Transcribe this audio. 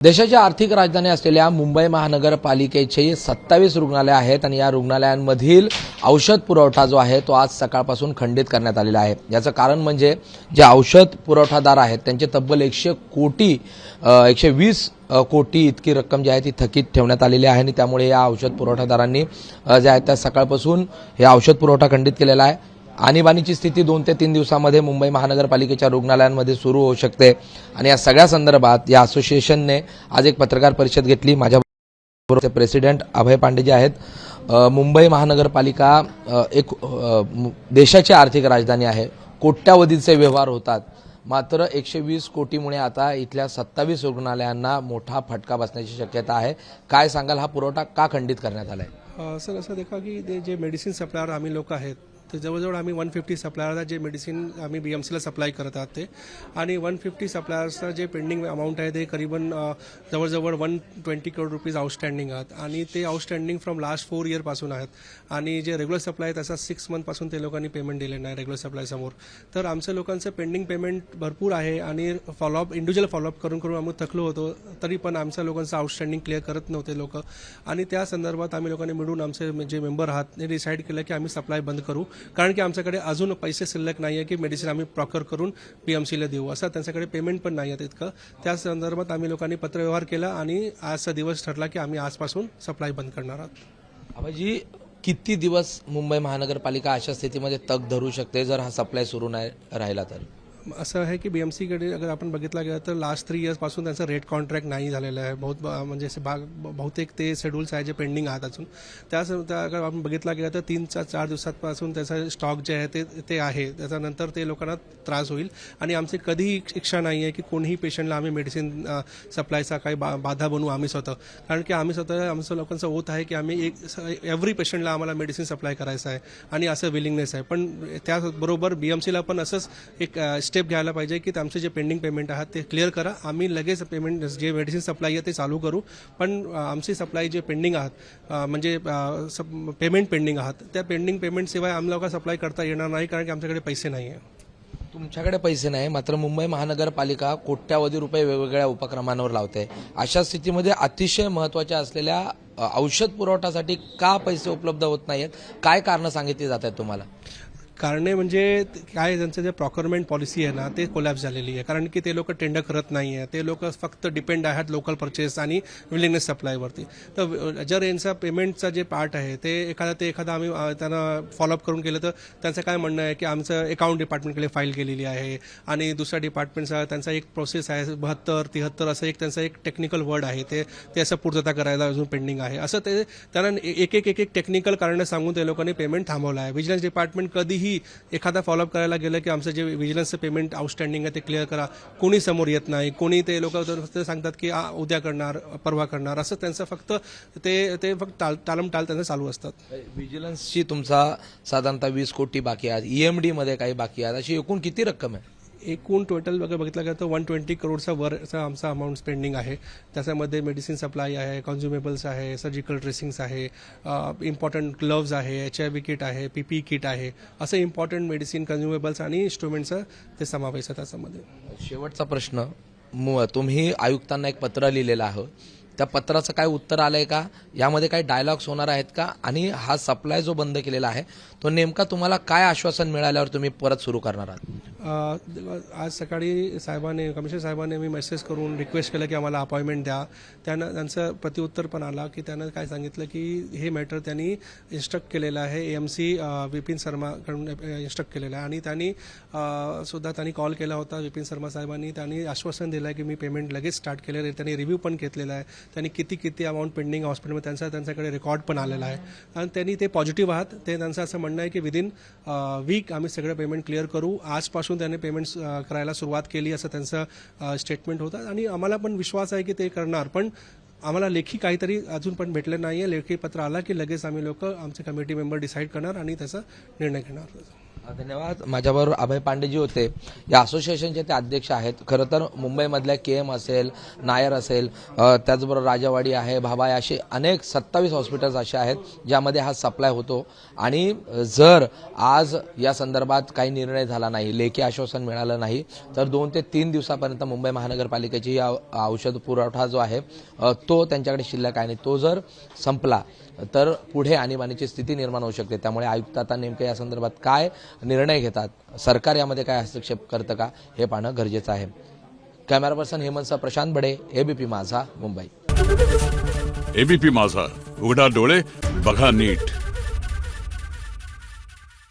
देशाची आर्थिक राजधानी असलेल्या मुंबई महानगरपालिकेचे 27 रुग्णालय आहेत आणि या रुग्णालयांमधील औषध पुरवठा जो आहे तो आज सकाळपासून खंडित करण्यात आलेला आहे। याचं कारण म्हणजे जे औषध पुरवठादार आहेत त्यांचे तब्बल 120 कोटी इतकी रक्कम जी आहे ती थकीत ठेवण्यात आलेली आहे आणि त्यामुळे या औषध पुरवठादारांनी जे आहे त्या सकाळपासून हे औषध पुरवठा खंडित केलेला आहे। आणीबाणीची स्थिती 2 ते 3 दिवसांमध्ये मुंबई महानगरपालिकेच्या रुग्णालयांमध्ये सुरू होऊ शकते आणि या सगळ्या संदर्भात या असोसिएशनने आज एक पत्रकार परिषद घेतली। माझ्याबरोबर प्रेसिडेंट अभय पांडे जे आहेत। मुंबई महानगरपालिका एक देशाची आर्थिक राजधानी आहे, कोट्यावधीचे व्यवहार होतात, मात्र 120 कोटीमुळे आता इथल्या 27 रुग्णालयांना मोठा फटका बसण्याची शक्यता आहे। काय सांगाल, हा पुरवठा का खंडित करण्यात आलाय? सर असं देखा की ते जे मेडिसिन सप्लायर आम्ही लोक आहेत ते जवळजवळ आम्ही 150 सप्लायरला जे मेडिसिन आम्ही BMCला सप्लाय करत आहात ते, आणि 150 सप्लायर्सचं जे पेंडिंग अमाऊंट आहे ते करीबन जवळजवळ 120 करोड रुपीज आउटस्टँडिंग आहेत आणि ते आउटस्टँडिंग फ्रॉम लास्ट 4 इयरपासून आहेत आणि जे रेग्युलर सप्लाय त्याचा 6 मंथपासून ते लोकांनी पेमेंट दिलेलं नाही रेग्युलर सप्लाय समोर। तर आमच्या लोकांचं पेंडिंग पेमेंट भरपूर आहे आणि फॉलोअप इंडिव्हिज्युअल फॉलोअप करून आम्ही थकलो होतो, तरी पण आमच्या लोकांचं आउटस्टँडिंग क्लिअर करत नव्हते लोक, आणि त्या संदर्भात आम्ही लोकांनी मिळून आमचे जे मेंबर आहात ते डिसाईड केलं की आम्ही सप्लाय बंद करू, कारण की आमच्याकडे अजून पैसे शिल्लक नाही आहे की मेडिसिन आम्ही प्रॉक्योर करून BMCला देऊ, असं त्यांच्याकडे पेमेंट पण नाही आहे तितकं। त्या संदर्भात आम्ही लोकांनी पत्रव्यवहार केला आणि आजचा दिवस ठरला की आम्ही आजपासून सप्लाय बंद करणार आहोत। अभयजी, किती दिवस मुंबई महानगरपालिका अशा स्थितीमध्ये तग धरू शकते जर हा सप्लाय सुरू नाही राहिला तर? असं आहे की BMCकडे अगर आपण बघितलं गेलं तर लास्ट 3 इयर्सपासून त्यांचं रेट कॉन्ट्रॅक्ट नाही झालेलं आहे, म्हणजे असे बहुतेक ते शेड्यूल्स आहे जे पेंडिंग आहेत अजून। त्या अगर आपण बघितलं गेलं तर 3 ते 4 दिवसांपासून त्याचा स्टॉक जे आहे ते आहे, त्याच्यानंतर ते लोकांना त्रास होईल आणि आमची कधीही इच्छा नाही आहे की कोणीही पेशंटला आम्ही मेडिसिन सप्लायचा काही बाधा बनवू आम्ही स्वतः, कारण की आम्ही स्वतः आमचं लोकांचं होत आहे की आम्ही एव्हरी पेशंटला आम्हाला मेडिसिन सप्लाय करायचं आहे आणि असं विलिंगनेस आहे। पण त्याबरोबर BMCला पण असंच एक स्टेप घ्यायला पाहिजे की आमचे जे पेंडिंग पेमेंट आहात ते क्लिअर करा, आम्ही लगेच पेमेंट जे मेडिसिन सप्लाय आहे ते चालू करू, पण आमची सप्लाय जे पेंडिंग आहात म्हणजे पेमेंट पेंडिंग आहात त्या पेंडिंग पेमेंट शिवाय आम्हाला सप्लाय करता येणार नाही, कारण की आमच्याकडे पैसे नाही आहे। तुमच्याकडे पैसे नाही, मात्र मुंबई महानगरपालिका कोट्यावधी रुपये वेगवेगळ्या उपक्रमांवर लावते। अशा स्थितीमध्ये अतिशय महत्त्वाच्या असलेल्या औषध पुरवठ्यासाठी का पैसे उपलब्ध होत नाहीत? काय कारणं सांगितली जात आहेत तुम्हाला? कारणे म्हणजे काय, त्यांचं जे प्रॉक्युरमेंट पॉलिसी आहे ना ते कोलॅप्स झालेली आहे, कारण की ते लोक टेंडर करत नाही आहे, ते लोक फक्त डिपेंड आहेत लोकल परचेस आणि विलिंगनेस सप्लायवरती। तर जर यांचा पेमेंटचा जे पार्ट आहे ते एखादा आम्ही त्यांना फॉलोअप करून केलं तर त्यांचं काय म्हणणं आहे की आमचं अकाउंट डिपार्टमेंटकडे फाईल केलेली आहे आणि दुसऱ्या डिपार्टमेंटचा त्यांचा एक प्रोसेस आहे 72, 73 असं एक त्यांचा एक टेक्निकल वर्ड आहे, ते असं पूर्तता करायला अजून पेंडिंग आहे, असं ते त्यांना एक टेक्निकल कारणं सांगून ते लोकांनी पेमेंट थांबवलं आहे। विजिलन्स डिपार्टमेंट कधीही एखादा फॉलोअप करायला गेलं की आमचं जे विजिलन्सचं पेमेंट आउटस्टँडिंग आहे ते क्लिअर करा, कोणी समोर येत नाही, कोणी ते लोक सांगतात की उद्या करणार परवा करणार, असं त्यांचं फक्त ते फक्त टालमटाल त्यांचं चालू असतात। विजिलन्सची तुमचा साधारणतः 20 कोटी बाकी आहेत, EMD मध्ये काही बाकी आहेत, अशी एकूण किती रक्कम आहे? एकूण टोटल बघितलं गेलं तर 120 करोडचा वरचा आमचा अमाऊंट स्पेंडिंग आहे, त्याच्यामध्ये मेडिसिन सप्लाय आहे, कन्झ्युमेबल्स आहे, सर्जिकल ड्रेसिंग्स आहे, इम्पॉर्टंट ग्लव्ज आहे, HIV किट आहे, PPE किट आहे, असं इम्पॉर्टंट मेडिसिन कन्झ्युमेबल्स आणि इंस्ट्रुमेंटचा ते समावेश आहे त्याच्यामध्ये। शेवटचा प्रश्न, तुम्ही आयुक्तांना एक पत्र लिहिलेलं आहे, त्या पत्राचं काय उत्तर आलंय का? यामध्ये काही डायलॉग्स होणार आहेत का? आणि हा सप्लाय जो बंद केलेला आहे तो नेमका तुम्हाला काय आश्वासन मिळाल्यावर तुम्ही परत सुरू करणार आहात? आज सकाळी कमिशनर साहेबांनी मी मेसेज करून रिक्वेस्ट केलं की आम्हाला अपॉइंटमेंट द्या, त्यांचं प्रतिउत्तर पण आला की त्यानं काय सांगितलं की हे मॅटर त्यांनी इन्स्ट्रक्ट केलेलं आहे, AMC विपिन शर्माकडून इन्स्ट्रक्ट केलेलं आहे आणि त्यांनी कॉल केला होता विपिन शर्मा साहेबांनी, त्यांनी आश्वासन दिलं आहे की मी पेमेंट लगेच स्टार्ट केलेलं आहे, त्यांनी रिव्ह्यू पण घेतलेला आहे, त्यांनी किती अमाऊंट पेंडिंग हॉस्पिटलमध्ये त्यांच्याकडे रेकॉर्ड पण आलेला आहे आणि त्यांनी ते पॉझिटिव्ह आहात, ते त्यांचं असं म्हणणं आहे की विदिन वीक आम्ही सगळं पेमेंट क्लिअर करू, आजपासून त्याने पेमेंट करायला सुरुवात केली असं त्यांचं स्टेटमेंट होतं आणि आम्हाला पण विश्वास आहे की ते करणार, पण आम्हाला लेखी काहीतरी अजून पण भेटलं नाही आहे। लेखी पत्र आला की लगेच आम्ही लोक आमचे कमिटी मेंबर डिसाईड करणार आणि त्याचा निर्णय घेणार। धन्यवाद. माझ्याबरोबर अभय पांडेजी होते, या असोसिएशनचे ते अध्यक्ष आहेत. खरं तर मुंबईमधल्या KM असेल, नायर असेल, त्याचबरोबर राजावाडी आहे, भाबाय, असे अनेक 27 हॉस्पिटल्स असे आहेत ज्यामध्ये हा सप्लाय होतो. आणि जर आज या संदर्भात काही निर्णय झाला नाही, लेखी आश्वासन मिळालं नाही, तर 2 ते 3 दिवसापर्यंत मुंबई महानगरपालिकेची औषध पुरवठा जो आहे तो त्यांच्याकडे शिल्लक आहे. आणि तो जर संपला तर पुढे आणीबाणीची स्थिती निर्माण होऊ शकते. त्यामुळे आयुक्त आता नेमकं या संदर्भात काय निर्णय घेतात, सरकार यामध्ये काय हस्तक्षेप करतं का, हे पाहणं गरजेचं आहे. कॅमेरा पर्सन हेमंतसह प्रशांत बडे, ABP माझा, मुंबई. ABP माझा, उघडा डोळे बघा नीट.